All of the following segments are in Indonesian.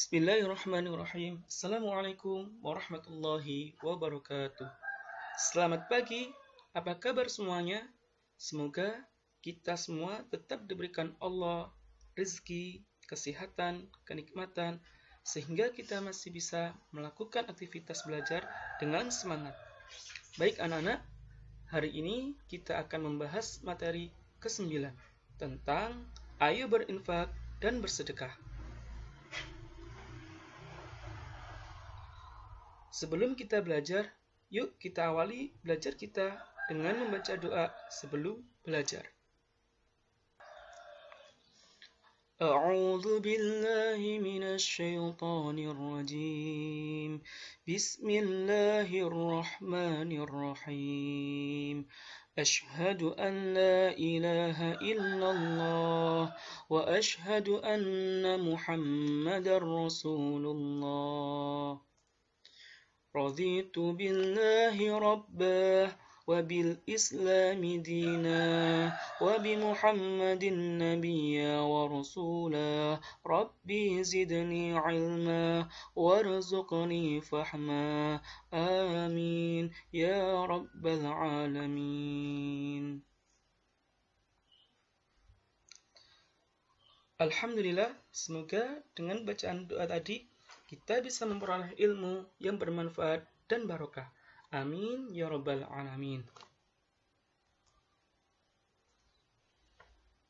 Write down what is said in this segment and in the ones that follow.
Bismillahirrahmanirrahim. Assalamualaikum warahmatullahi wabarakatuh. Selamat pagi, apa kabar semuanya? Semoga kita semua tetap diberikan Allah rezeki, kesehatan, kenikmatan, sehingga kita masih bisa melakukan aktivitas belajar dengan semangat. Baik anak-anak, hari ini kita akan membahas materi ke-9 tentang ayo berinfak dan bersedekah. Sebelum kita belajar, yuk kita awali belajar kita dengan membaca doa sebelum belajar. A'udzu billahi minasy syaithanir rajim. Bismillahirrahmanirrahim. Asyhadu an la ilaha illallah wa asyhadu anna Muhammadar Rasulullah. رضيت بالله ربا وبالإسلام دينا وبمحمد نبيا ورسولا ربي زدني علما وارزقني فهما آمين يا رب العالمين. Alhamdulillah, semoga dengan bacaan doa tadi kita bisa memperoleh ilmu yang bermanfaat dan barokah. Amin ya rabbal alamin.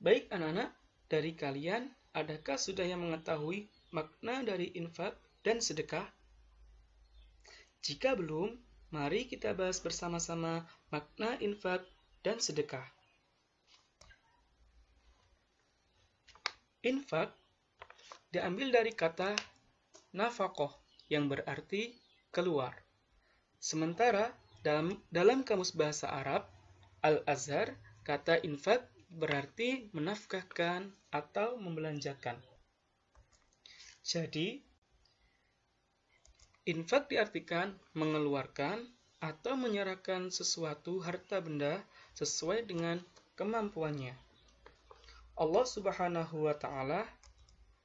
Baik anak-anak, dari kalian adakah sudah yang mengetahui makna dari infak dan sedekah? Jika belum, mari kita bahas bersama-sama makna infak dan sedekah. Infak diambil dari kata nafaqah yang berarti keluar. Sementara dalam kamus bahasa Arab Al-Azhar, kata infak berarti menafkahkan atau membelanjakan. Jadi, infak diartikan mengeluarkan atau menyerahkan sesuatu harta benda sesuai dengan kemampuannya. Allah Subhanahu wa Ta'ala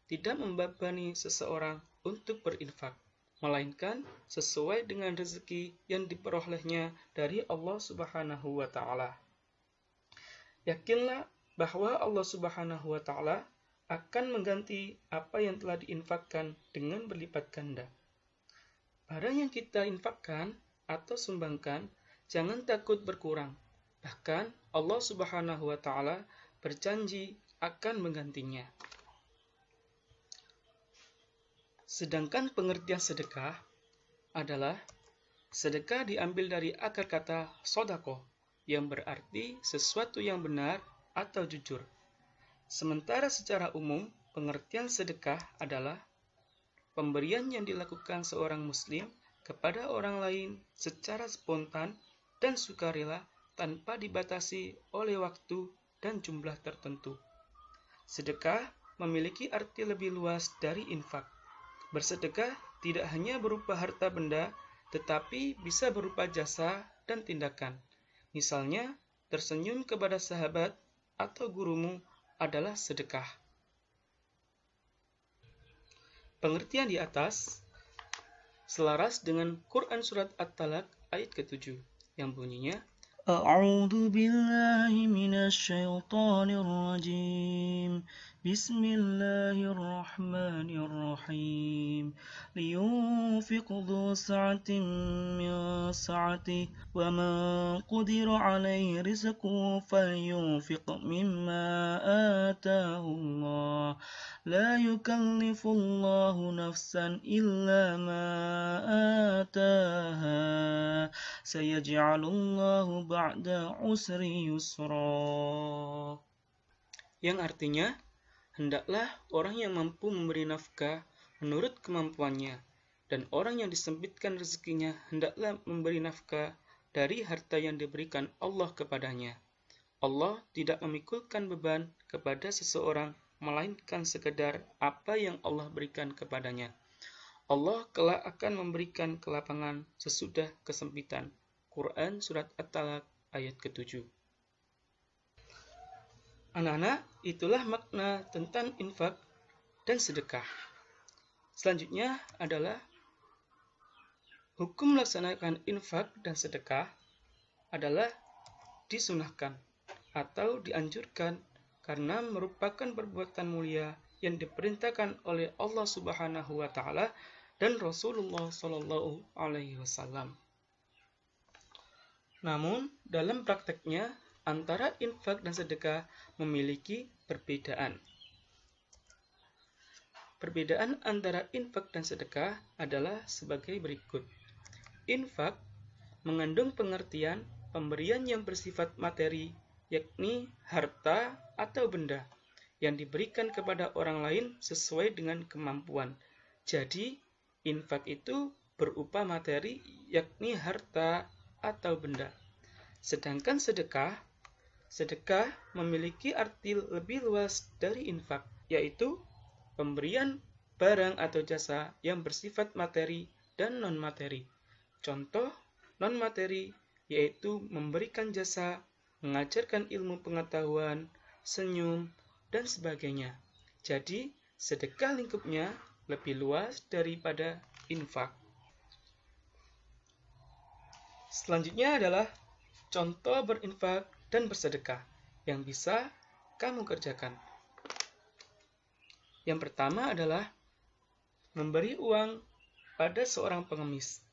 tidak membebani seseorang untuk berinfak, melainkan sesuai dengan rezeki yang diperolehnya dari Allah Subhanahu wa Ta'ala. Yakinlah bahwa Allah Subhanahu wa Ta'ala akan mengganti apa yang telah diinfakkan dengan berlipat ganda. Barang yang kita infakkan atau sumbangkan jangan takut berkurang. Bahkan Allah Subhanahu wa Ta'ala berjanji akan menggantinya. Sedangkan pengertian sedekah adalah sedekah diambil dari akar kata sodako yang berarti sesuatu yang benar atau jujur. Sementara secara umum pengertian sedekah adalah pemberian yang dilakukan seorang muslim kepada orang lain secara spontan dan sukarela tanpa dibatasi oleh waktu dan jumlah tertentu. Sedekah memiliki arti lebih luas dari infak. Bersedekah tidak hanya berupa harta benda, tetapi bisa berupa jasa dan tindakan. Misalnya, tersenyum kepada sahabat atau gurumu adalah sedekah. Pengertian di atas selaras dengan Quran Surat At-Talaq ayat ke-7 yang bunyinya A'udzu billahi minasy syaithanir rajim. Bismillahirrahmanirrahim. Liyunfiq dzu sa'atin min sa'atihi wa man qudira 'alaihi rizquhu falyunfiq mimma ataahu Allah. La yukallifullahu nafsan illa ma ataaha. Sayaj'alullahu ba'da usri yusra. Yang artinya, hendaklah orang yang mampu memberi nafkah menurut kemampuannya, dan orang yang disempitkan rezekinya hendaklah memberi nafkah dari harta yang diberikan Allah kepadanya. Allah tidak memikulkan beban kepada seseorang, melainkan sekedar apa yang Allah berikan kepadanya. Allah kelak akan memberikan kelapangan sesudah kesempitan. Quran Surat At-Talaq ayat ke-7. Anak-anak, itulah makna tentang infak dan sedekah. Selanjutnya adalah hukum melaksanakan infak dan sedekah adalah disunahkan atau dianjurkan karena merupakan perbuatan mulia yang diperintahkan oleh Allah Subhanahu wa taala dan Rasulullah Shallallahu alaihi wasallam. Namun, dalam prakteknya antara infak dan sedekah memiliki perbedaan. Perbedaan antara infak dan sedekah adalah sebagai berikut. Infak mengandung pengertian pemberian yang bersifat materi, yakni harta atau benda yang diberikan kepada orang lain sesuai dengan kemampuan. Jadi, infak itu berupa materi, yakni harta atau benda. Sedangkan sedekah memiliki arti lebih luas dari infak, yaitu pemberian barang atau jasa yang bersifat materi dan non-materi. Contoh non-materi yaitu memberikan jasa, mengajarkan ilmu pengetahuan, senyum, dan sebagainya. Jadi, sedekah lingkupnya lebih luas daripada infak. Selanjutnya adalah contoh berinfak dan bersedekah yang bisa kamu kerjakan. Yang pertama adalah memberi uang pada seorang pengemis.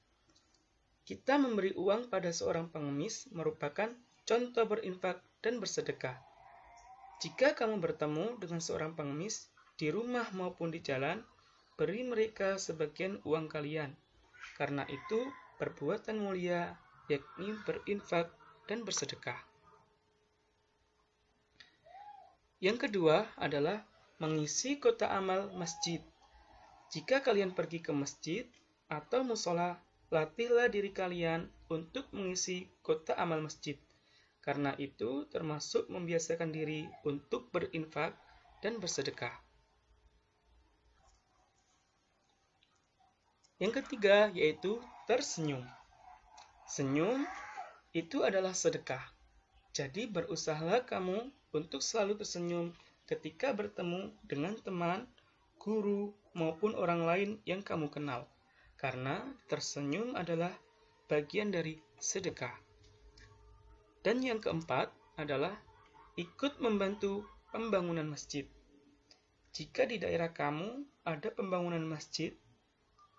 Kita memberi uang pada seorang pengemis merupakan contoh berinfak dan bersedekah. Jika kamu bertemu dengan seorang pengemis di rumah maupun di jalan, beri mereka sebagian uang kalian. Karena itu perbuatan mulia, yakni berinfak dan bersedekah. Yang kedua adalah mengisi kotak amal masjid. Jika kalian pergi ke masjid atau musola, latihlah diri kalian untuk mengisi kotak amal masjid. Karena itu termasuk membiasakan diri untuk berinfak dan bersedekah. Yang ketiga yaitu tersenyum. Senyum itu adalah sedekah. Jadi berusahalah kamu untuk selalu tersenyum ketika bertemu dengan teman, guru, maupun orang lain yang kamu kenal. Karena tersenyum adalah bagian dari sedekah. Dan yang keempat adalah ikut membantu pembangunan masjid. Jika di daerah kamu ada pembangunan masjid,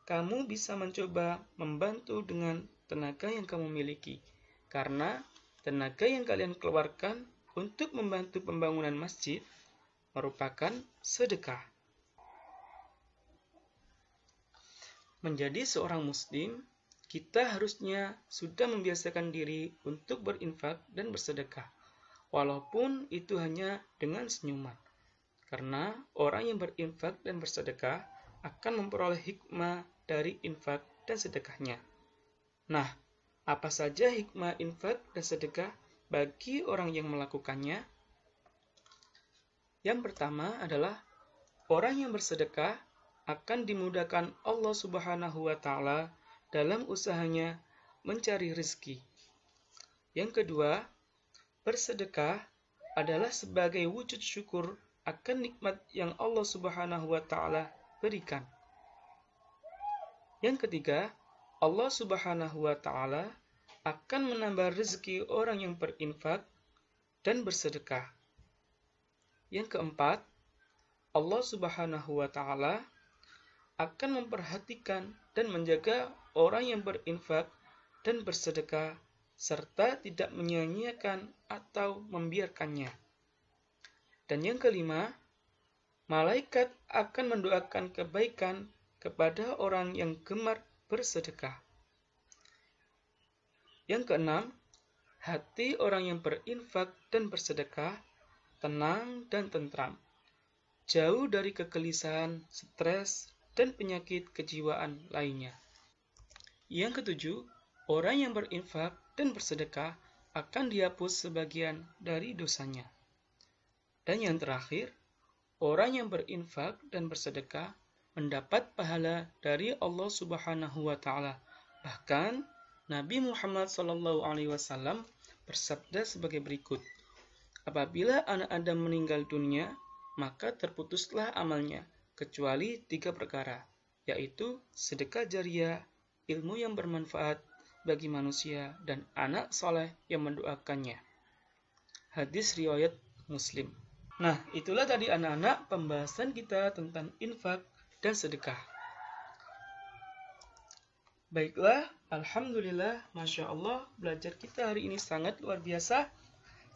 kamu bisa mencoba membantu dengan tenaga yang kamu miliki. Karena tenaga yang kalian keluarkan untuk membantu pembangunan masjid merupakan sedekah. Menjadi seorang muslim, kita harusnya sudah membiasakan diri untuk berinfak dan bersedekah, walaupun itu hanya dengan senyuman. Karena orang yang berinfak dan bersedekah akan memperoleh hikmah dari infak dan sedekahnya. Nah, apa saja hikmah infak dan sedekah bagi orang yang melakukannya? Yang pertama adalah orang yang bersedekah akan dimudahkan Allah Subhanahu wa taala dalam usahanya mencari rezeki. Yang kedua, bersedekah adalah sebagai wujud syukur akan nikmat yang Allah Subhanahu wa taala berikan. Yang ketiga, Allah Subhanahu wa taala akan menambah rezeki orang yang berinfak dan bersedekah. Yang keempat, Allah Subhanahu wa taala akan memperhatikan dan menjaga orang yang berinfak dan bersedekah serta tidak menyia-nyiakan atau membiarkannya. Dan yang kelima, malaikat akan mendoakan kebaikan kepada orang yang gemar bersedekah. Yang keenam, hati orang yang berinfak dan bersedekah tenang dan tentram, jauh dari kegelisahan, stres, dan penyakit kejiwaan lainnya. Yang ketujuh, orang yang berinfak dan bersedekah akan dihapus sebagian dari dosanya. Dan yang terakhir, orang yang berinfak dan bersedekah mendapat pahala dari Allah Subhanahu wa taala. Bahkan Nabi Muhammad SAW bersabda sebagai berikut, apabila anak Adam meninggal dunia, maka terputuslah amalnya, kecuali 3 perkara. yaitu sedekah jariah, ilmu yang bermanfaat bagi manusia, dan anak soleh yang mendoakannya. Hadis riwayat Muslim. Nah, itulah tadi anak-anak pembahasan kita tentang infak dan sedekah. Baiklah, alhamdulillah, masya Allah, belajar kita hari ini sangat luar biasa.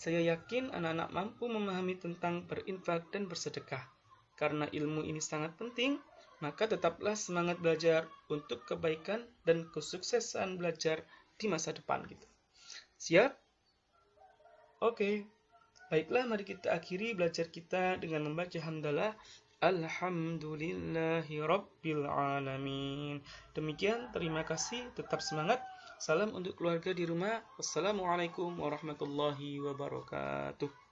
Saya yakin anak-anak mampu memahami tentang berinfak dan bersedekah. Karena ilmu ini sangat penting, maka tetaplah semangat belajar untuk kebaikan dan kesuksesan belajar di masa depan gitu. Siap? Oke. Baiklah, mari kita akhiri belajar kita dengan membaca hamdalah. Alhamdulillahi Rabbil Alamin. Demikian, terima kasih, tetap semangat. Salam untuk keluarga di rumah. Wassalamualaikum warahmatullahi wabarakatuh.